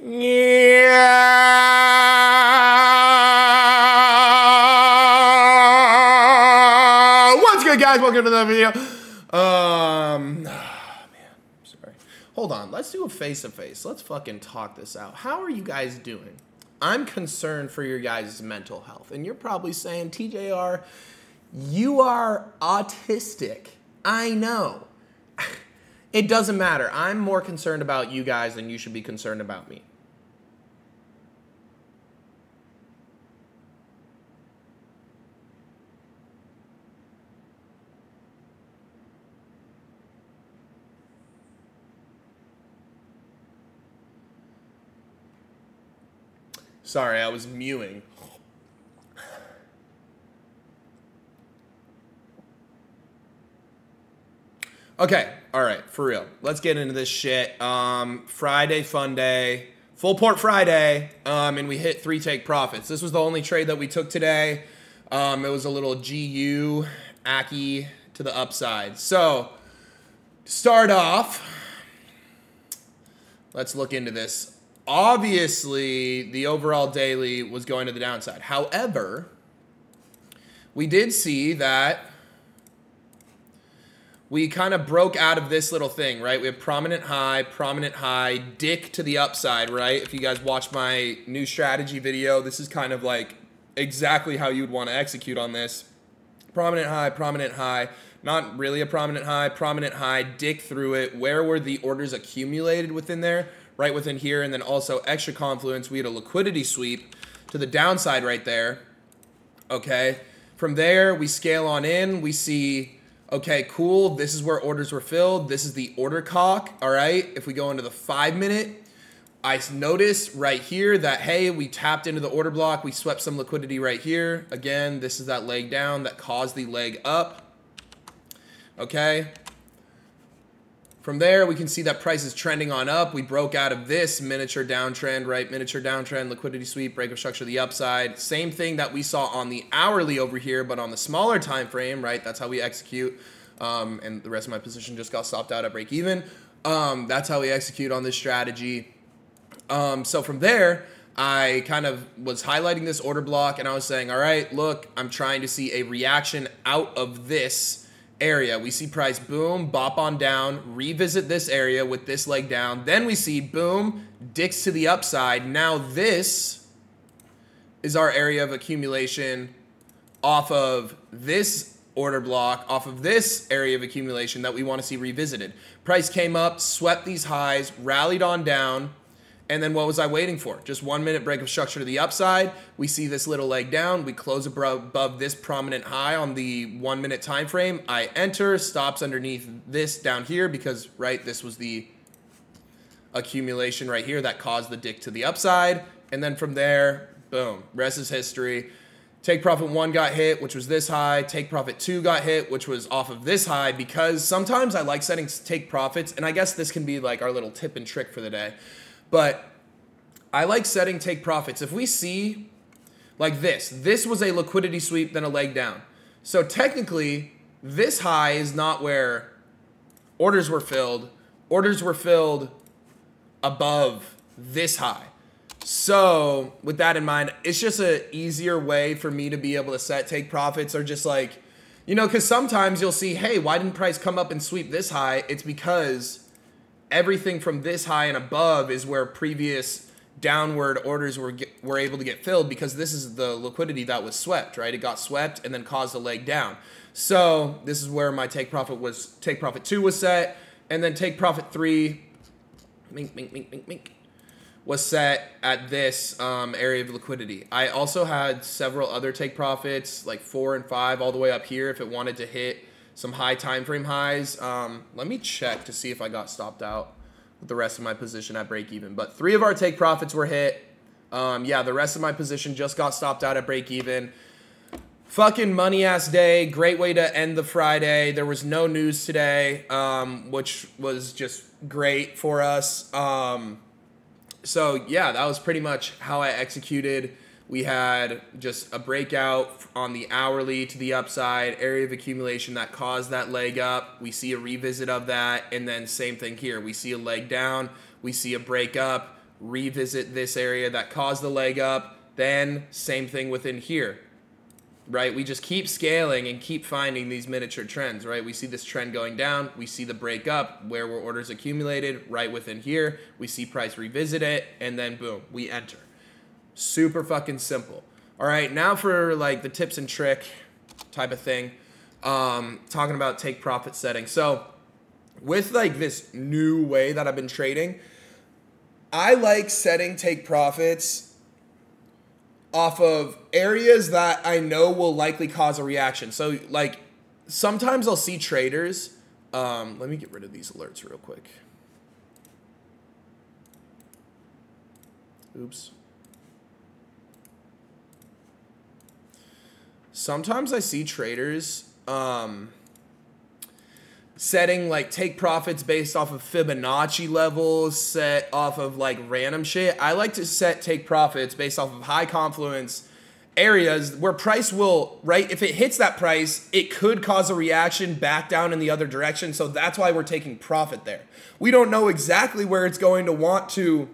Yeah. What's good, guys? Welcome to the video. Man, sorry. Hold on. Let's do a face-to-face. Let's fucking talk this out. How are you guys doing? I'm concerned for your guys' mental health, and you're probably saying, TJR, you are autistic. I know. It doesn't matter. I'm more concerned about you guys than you should be concerned about me. Sorry, I was mewing. Okay, all right, for real. Let's get into this shit. Friday fun day, full port Friday, and we hit 3 take profits. This was the only trade that we took today. It was a little GU Aki to the upside. So, to start off, let's look into this. Obviously, the overall daily was going to the downside. However, we did see that we kind of broke out of this little thing, right? We have prominent high, dick to the upside, right? If you guys watch my new strategy video, this is kind of like exactly how you'd want to execute on this. Prominent high, not really a prominent high, dick through it. Where were the orders accumulated within there? Right within here, and then also extra confluence. We had a liquidity sweep to the downside right there. Okay, from there we scale on in. We see, okay, cool. This is where orders were filled. This is the order cock. All right, if we go into the 5-minute, I notice right here that, hey, we tapped into the order block. We swept some liquidity right here. Again, this is that leg down that caused the leg up. Okay. From there, we can see that price is trending on up. We broke out of this miniature downtrend, right? Miniature downtrend, liquidity sweep, break of structure to the upside. Same thing that we saw on the hourly over here, but on the smaller time frame, right? That's how we execute. And the rest of my position just got stopped out at break even. That's how we execute on this strategy. So from there, I kind of was highlighting this order block, and I was saying, all right, look, I'm trying to see a reaction out of this area. We see price boom, bop on down, revisit this area with this leg down. Then we see boom, dicks to the upside. Now this is our area of accumulation off of this order block, off of this area of accumulation that we want to see revisited. Price came up, swept these highs, rallied on down. And then what was I waiting for? Just 1 minute break of structure to the upside. We see this little leg down. We close above this prominent high on the 1 minute time frame. I enter, stops underneath this down here because, right, this was the accumulation right here that caused the dick to the upside. And then from there, boom, rest is history. Take profit 1 got hit, which was this high. Take profit 2 got hit, which was off of this high, because sometimes I like setting take profits, and I guess this can be like our little tip and trick for the day. But I like setting take profits. If we see like this was a liquidity sweep, then a leg down. So technically, this high is not where orders were filled. Orders were filled above this high. So with that in mind, it's just an easier way for me to be able to set take profits, or just like, you know, because sometimes you'll see, hey, why didn't price come up and sweep this high? It's because everything from this high and above is where previous downward orders were able to get filled, because this is the liquidity that was swept, right? It got swept and then caused a leg down. So this is where my take profit 2 was set, and then take profit 3 was set at this area of liquidity. I also had several other take profits, like 4 and 5 all the way up here if it wanted to hit some high time frame highs. Let me check to see if I got stopped out with the rest of my position at break even. But 3 of our take profits were hit. Yeah, the rest of my position just got stopped out at break even. Fucking money ass day. Great way to end the Friday. There was no news today, which was just great for us. So yeah, that was pretty much how I executed. We had just a breakout on the hourly to the upside, area of accumulation that caused that leg up. We see a revisit of that, and then same thing here. We see a leg down, we see a break up, revisit this area that caused the leg up, then same thing within here, right? We just keep scaling and keep finding these miniature trends, right? We see this trend going down, we see the break up, where were orders accumulated, right within here, we see price revisit it, and then boom, we enter. Super fucking simple. All right, now for like the tips and trick type of thing, talking about take profit setting. So with like this new way that I've been trading, I like setting take profits off of areas that I know will likely cause a reaction. So like sometimes I'll see traders, let me get rid of these alerts real quick. Oops. Sometimes I see traders setting like take profits based off of Fibonacci levels, set off of like random shit. I like to set take profits based off of high confluence areas where price will, right? If it hits that price, it could cause a reaction back down in the other direction. So that's why we're taking profit there. We don't know exactly where it's going to want to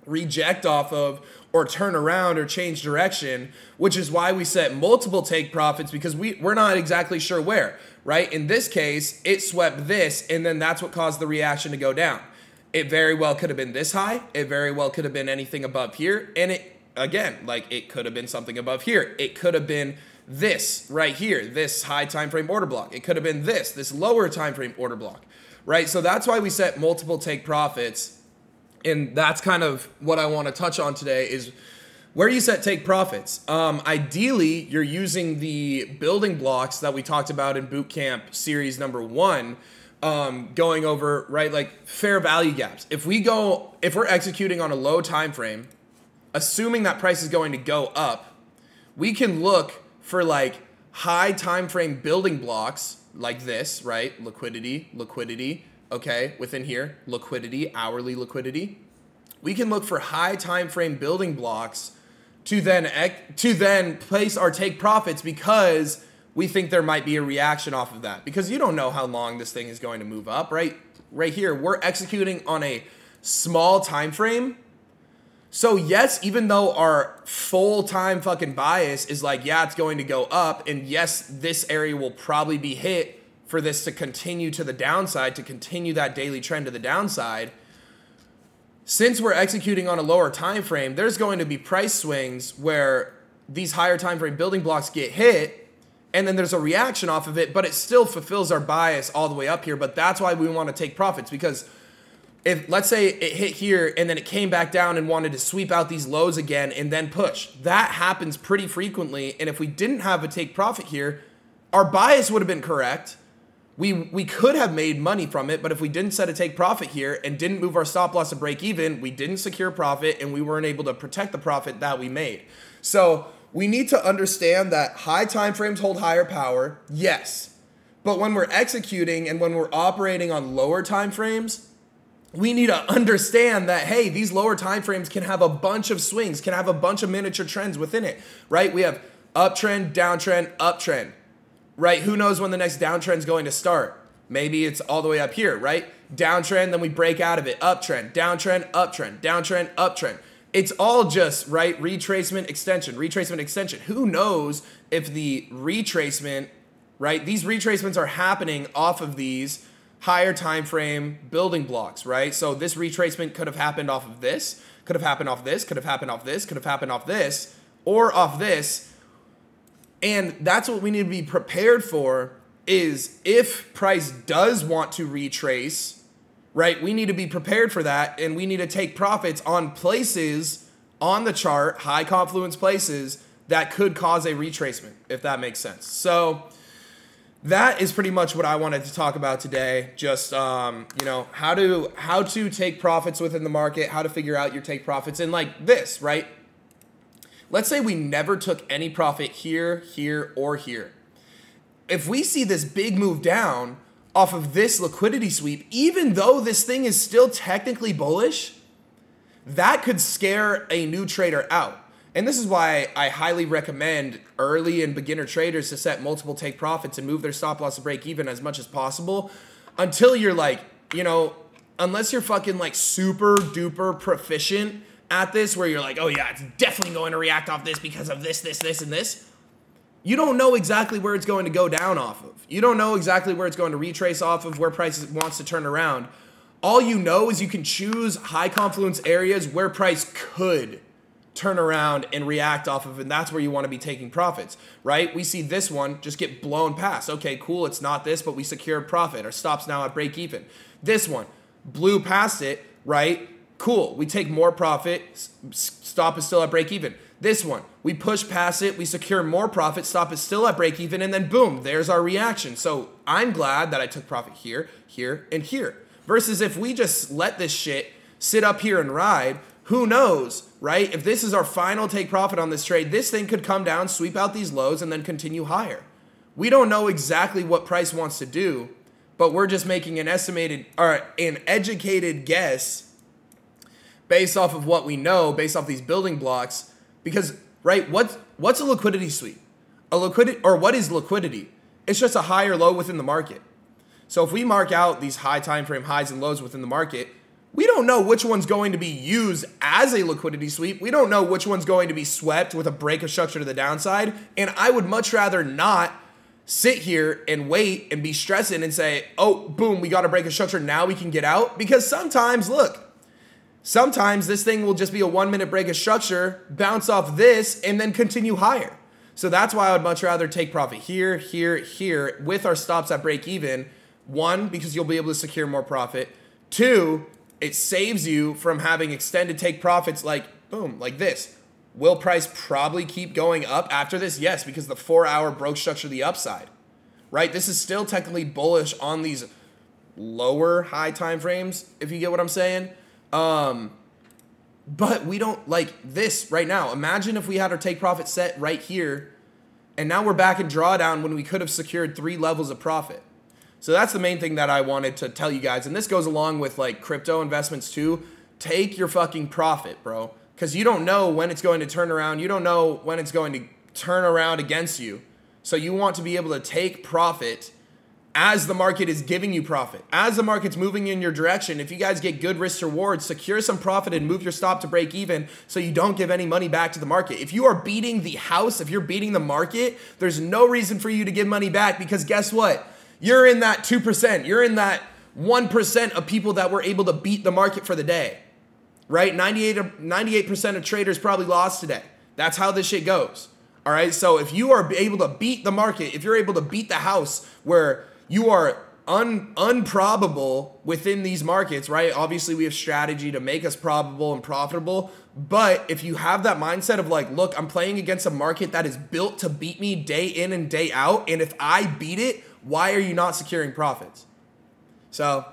reject off of or turn around or change direction, which is why we set multiple take profits, because we're not exactly sure where, right? In this case, it swept this, and then that's what caused the reaction to go down. It very well could have been this high. It very well could have been anything above here. And it, again, like it could have been something above here. It could have been this right here, this high time frame order block. It could have been this lower time frame order block, right? So that's why we set multiple take profits. And that's kind of what I want to touch on today is where you set take profits. Ideally, you're using the building blocks that we talked about in Bootcamp series number 1, going over, right, like fair value gaps. If we're executing on a low time frame, assuming that price is going to go up, we can look for like high time frame building blocks like this, right? Liquidity. Okay, within here, liquidity, hourly liquidity. We can look for high time frame building blocks to then place our take profits because we think there might be a reaction off of that. Because you don't know how long this thing is going to move up, right? Right here, we're executing on a small time frame. So yes, even though our full-time fucking bias is like, yeah, it's going to go up, and yes, this area will probably be hit for this to continue to the downside, to continue that daily trend to the downside, since we're executing on a lower time frame, there's going to be price swings where these higher time frame building blocks get hit, and then there's a reaction off of it, but it still fulfills our bias all the way up here. But that's why we want to take profits, because if, let's say it hit here and then it came back down and wanted to sweep out these lows again and then push, that happens pretty frequently. And if we didn't have a take profit here, our bias would have been correct. We could have made money from it, but if we didn't set a take profit here and didn't move our stop loss to break even, we didn't secure profit and we weren't able to protect the profit that we made. So we need to understand that high time frames hold higher power, yes. But when we're executing and when we're operating on lower time frames, we need to understand that, hey, these lower time frames can have a bunch of swings, can have a bunch of miniature trends within it, right? We have uptrend, downtrend, uptrend. Right, who knows when the next downtrend's going to start? Maybe it's all the way up here, right? Downtrend, then we break out of it. Uptrend, downtrend, uptrend, downtrend, uptrend. It's all just, right, retracement, extension. Who knows if the retracement, right, these retracements are happening off of these higher time frame building blocks, right? So this retracement could have happened off of this, could have happened off this, could have happened off this, could have happened off this, or off this. And that's what we need to be prepared for, is if price does want to retrace, right, we need to be prepared for that, and we need to take profits on places on the chart, high confluence places, that could cause a retracement, if that makes sense. So that is pretty much what I wanted to talk about today. Just, you know, how to take profits within the market, how to figure out your take profits, and like this, right? Let's say we never took any profit here, or here. If we see this big move down off of this liquidity sweep, even though this thing is still technically bullish, that could scare a new trader out. And this is why I highly recommend early and beginner traders to set multiple take profits and move their stop loss to break even as much as possible until you're like, you know, unless you're fucking like super duper proficient at this, where you're like, oh yeah, it's definitely going to react off this because of this, and this, you don't know exactly where it's going to go down off of. You don't know exactly where it's going to retrace off of, where price wants to turn around. All you know is you can choose high confluence areas where price could turn around and react off of, and that's where you want to be taking profits, right? We see this one just get blown past. Okay, cool, it's not this, but we secured profit. Our stop's now at break even. This one blew past it, right? Cool, we take more profit, stop is still at break even. This one, we push past it, we secure more profit, stop is still at break even, and then boom, there's our reaction. So I'm glad that I took profit here, here, and here. Versus if we just let this shit sit up here and ride, who knows, right? If this is our final take profit on this trade, this thing could come down, sweep out these lows, and then continue higher. We don't know exactly what price wants to do, but we're just making an estimated or an educated guess based off of what we know, based off these building blocks. Because, right, what's a liquidity sweep? What is liquidity? It's just a high or low within the market. So if we mark out these high time frame highs and lows within the market, we don't know which one's going to be used as a liquidity sweep. We don't know which one's going to be swept with a break of structure to the downside. And I would much rather not sit here and wait and be stressing and say, oh, boom, we got a break of structure, now we can get out. Because sometimes, look, sometimes this thing will just be a 1 minute break of structure, bounce off this, and then continue higher. So that's why I would much rather take profit here, here, here with our stops at break even. One, because you'll be able to secure more profit. Two, it saves you from having extended take profits like, boom, like this. Will price probably keep going up after this? Yes, because the 4 hour broke structure the upside, right? This is still technically bullish on these lower high time frames, if you get what I'm saying. But we don't like this right now. Imagine if we had our take profit set right here, and now we're back in drawdown when we could have secured 3 levels of profit. So that's the main thing that I wanted to tell you guys. And this goes along with like crypto investments too. Take your fucking profit, bro. Because you don't know when it's going to turn around. You don't know when it's going to turn around against you. So you want to be able to take profit as the market is giving you profit. As the market's moving in your direction, if you guys get good risk reward, secure some profit and move your stop to break even so you don't give any money back to the market. If you are beating the house, if you're beating the market, there's no reason for you to give money back, because guess what? You're in that 2%. You're in that 1% of people that were able to beat the market for the day, right? 98% of traders probably lost today. That's how this shit goes. All right. So if you are able to beat the market, if you're able to beat the house where you are unprobable within these markets, right? Obviously we have strategy to make us probable and profitable. But if you have that mindset of like, look, I'm playing against a market that is built to beat me day in and day out. And if I beat it, why are you not securing profits? So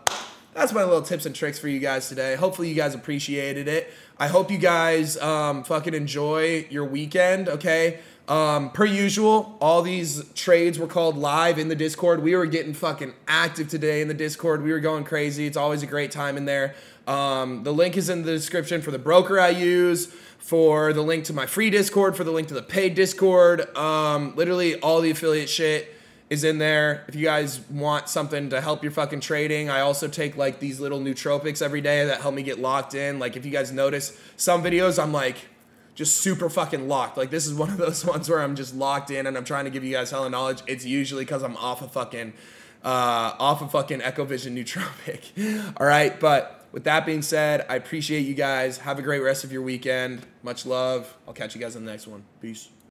that's my little tips and tricks for you guys today. Hopefully you guys appreciated it. I hope you guys fucking enjoy your weekend, okay? Per usual, all these trades were called live in the Discord. We were getting fucking active today in the Discord. We were going crazy. It's always a great time in there. The link is in the description for the broker I use, for the link to my free Discord, for the link to the paid Discord. Literally all the affiliate shit is in there. If you guys want something to help your fucking trading, I also take like these little nootropics every day that help me get locked in. Like if you guys notice some videos, I'm like just super fucking locked. Like this is one of those ones where I'm just locked in and I'm trying to give you guys hella knowledge. It's usually because I'm off a fucking Ecovision nootropic. All right, but with that being said, I appreciate you guys. Have a great rest of your weekend. Much love. I'll catch you guys on the next one. Peace.